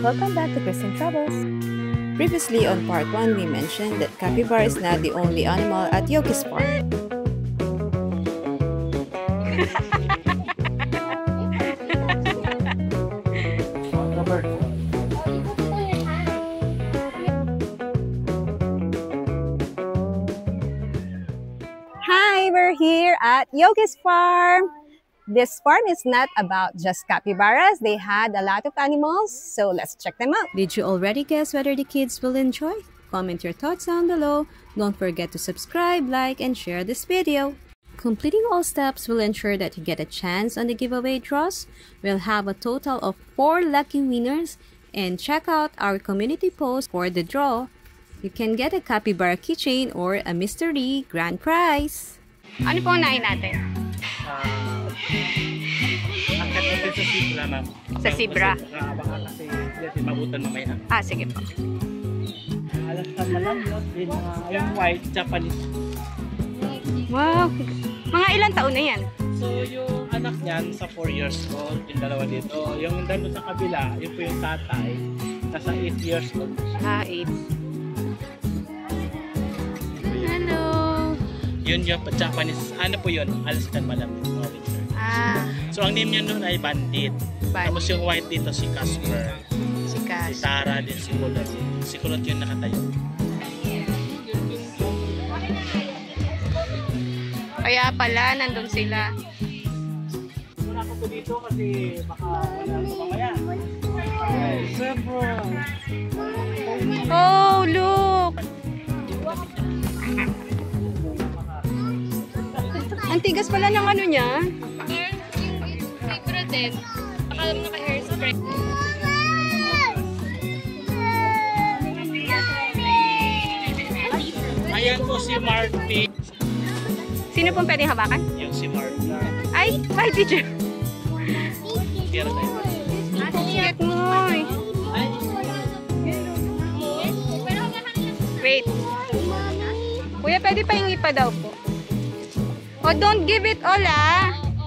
Welcome back to Kristen Travels. Previously on part 1, we mentioned that capybara is not the only animal at Yogi's farm. Hi, we're here at Yogi's farm. This farm is not about just capybaras. They had a lot of animals, so let's check them out. Did you already guess whether the kids will enjoy? Comment your thoughts down below. Don't forget to subscribe, like, and share this video. Completing all steps will ensure that you get a chance on the giveaway draws. We'll have a total of 4 lucky winners, and check out our community post for the draw. You can get a capybara keychain or a mystery grand prize. Ano po unahin natin? Angkat natin sa Sibra, ma'am. Sa Sibra? Baka kasi mabutan mamaya. Sige po. Alas na lang yun. Yung white Japanese. Wow! Mga ilang taon na yan? So, yung anak niyan sa 4 years old, yung dalawa dito. Yung dalawa sa kabila, yun po yung tatay, nasa 8 years old. 8. Hello! Yun yung Japanese, ano po yun? Alaskan Madam. So, ang name niya nun ay Bandit. Tapos yung white dito si Casper. Si Tara din, si Kulot. Si Kulot yun nakatayo. Kaya pala, nandun sila. Wala ko po dito kasi baka wala ko mamaya. Oh, look! Ang tigas pala ng ano niya. Fibra din. Akala mo naka-hairspray. Ayan po si Marty. Sino pong pwedeng hawakan? Yung si Marty. Ay, hi teacher. Here tayo. Cute mo. Wait. Kuya, pwede pa yung ipa daw po. Oh, don't give it all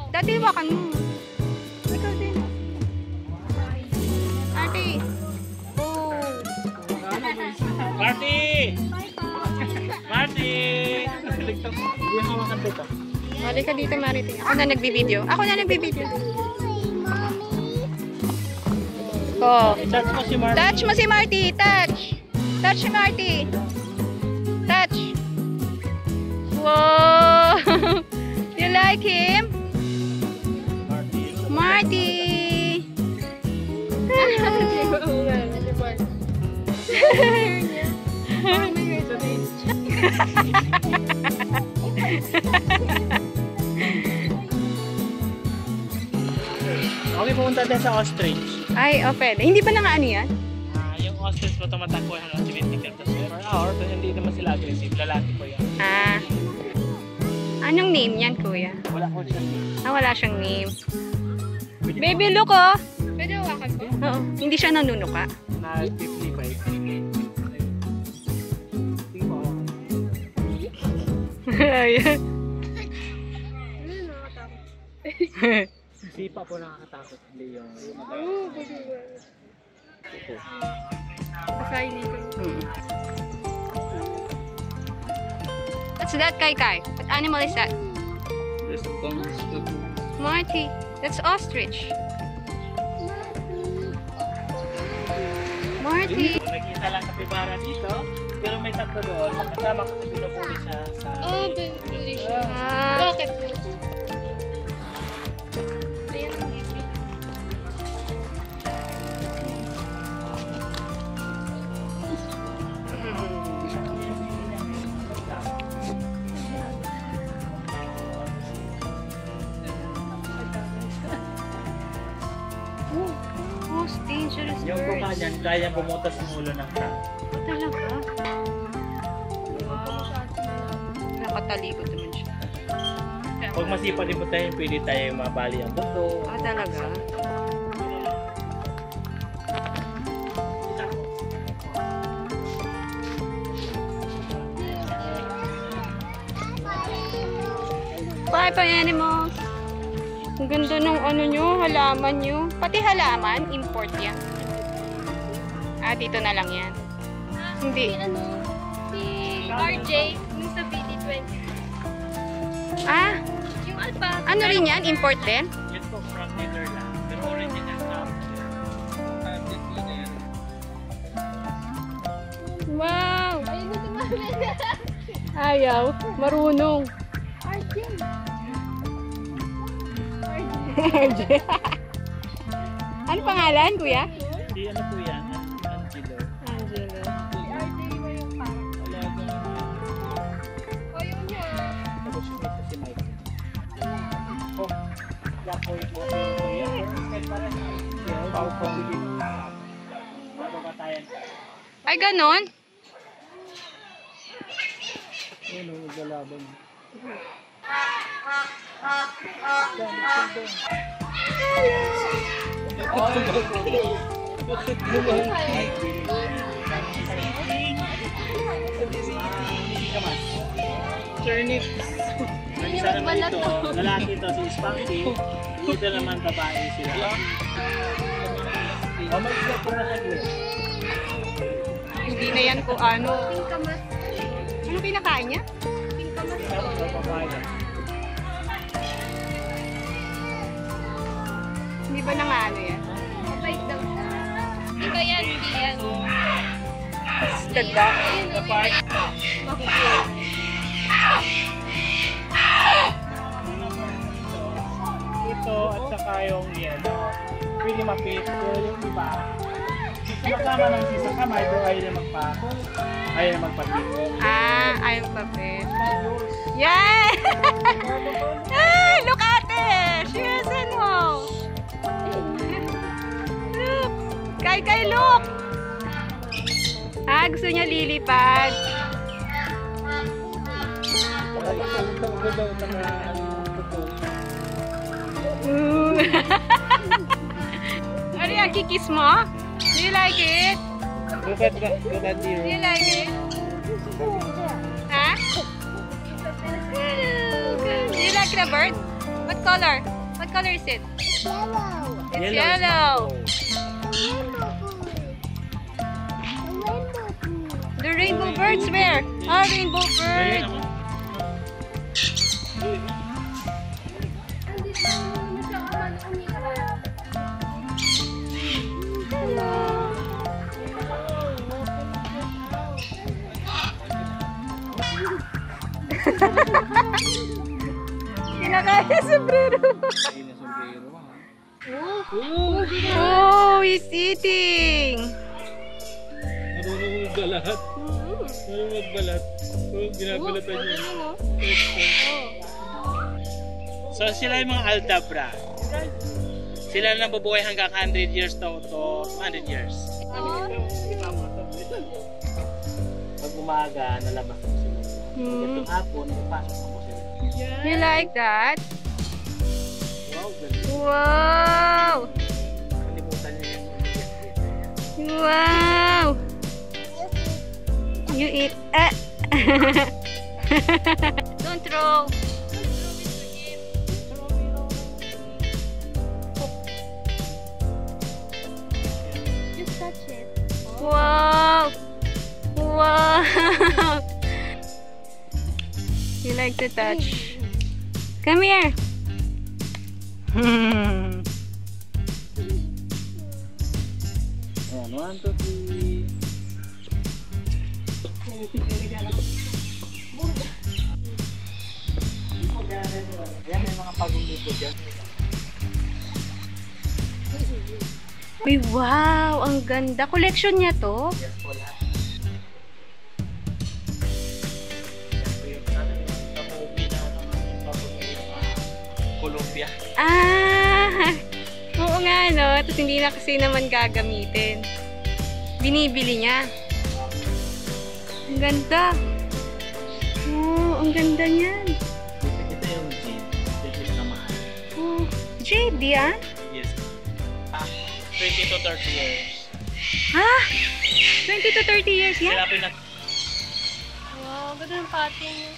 Dati hawakan mo. Ikaw din. Ate. Oh. Marty! Marty! Hindi hawakan dito. Mali ka dito, Marity. Ako na nagbibideo. Oh. Touch mo si Marty. Touch mo si Marty. Touch. Touch si Marty. Touch. Wow. You like him? Marty. Okay, pumunta tayo sa ostrich. Ay, pwede. Hindi pa ano yan? Yung ostrich po tumatakbo hanggang 70 km per hour, pero hindi naman sila aggressive. Lalaki po yan. Anong name yan, kuya? Wala po siya. Wala siyang name. Baby, look oh! Pwede hawakan ko? Oo. Hindi siya nanunuka. Na 55. Ayan. Sipa po nakakatakot. Hindi yung... Kasayin nito. What's that, Kai? What animal is that? There's a monster. Marty. That's ostrich. Marty. Nakita lang kapibara dito, pero may tatlo doon. Kasama ko sa pinupuli siya sa... Oh, pinupuli siya. Bakit? Most dangerous Yung birds. kuka niyan, kaya bumutas ng ulo ng tao. Talaga? Wow. Nakatalikod naman siya. Pag masipa din po tayo, pwede tayo mabali ang buto. Talaga? Bye bye animals! Ang ganda ng ano nyo, halaman nyo. Pati halaman, import yan. Dito na lang yan. Hindi. Si RJ, yung sa BD20. Yung Alpha. Ano rin yan? Import din? Yan po from Netherlands. Pero original na. Wow! Ayun na tumami. Ayaw. Marunong. RJ. RJ. Ano pangalan, kuya? Si ano po yan? Angelo. Angelo. Si RJ ba yung parang? O yun yun. Tapos yung isa si Mike. Oh, yapoy po. Kahit para sa pao po. Babatayan. Ay, ganon? Ano, maglalaban. Turnip. Isa naman ito, lalaki ito si Spanky. Dito naman babae sila. Mamagsak po na saglit. Hindi na yan kung ano. Tingkamas. Ano pinakain niya? Tingkamas ko. Hindi ba na nga ano yan? Mabait daw siya. Iba yan, hindi yan. Ganda. Ito at saka yung yellow. Pwede mapit. Pero yung iba, makama ng sisa kamay, pero ayaw na magpapit. Ayaw pa pet. Yay! Hey, look at it! She has an wow! Look! Kay, look! Gusto niya lilipad. Ano yan? Kikis mo? Do you like it? Look at the Do you like it? Ha? Do you like the bird? What color? What color is it? Yellow. It's yellow. The rainbow birds where? Rainbow bird. Kinakaya sombrero. Oh, he's eating. Marunong magbalat. Marunong magbalat. Ginabalatan niya. So sila yung mga Aldabra. Sila na nabubuhay hanggang 100 years to 100 years. Pag umaga, nalabas ako sila. Itong hapon, pasok ako sila. You like that? Wow, galing. Wow! Kalimutan niya yung Wow! You eat. Don't throw. Just touch it. Wow! Wow! You like to touch? Come here. Ayan, 1, 2, 3. Yan may mga pagumito dyan. Uy, wow! Ang ganda. Collection niya to? Yes po lahat. Yan po yung sa movie na Columbia. Oo nga, no? Tapos hindi na kasi naman gagamitin. Binibili niya. Ang ganda. Oh, ang ganda niyan. Ito yung jade. Jade na mahal. Oh, jade yan? Yes. 20 to 30 years. Ha? 20 to 30 years yan? Sila pinag... Wow, ganda ng pattern niya.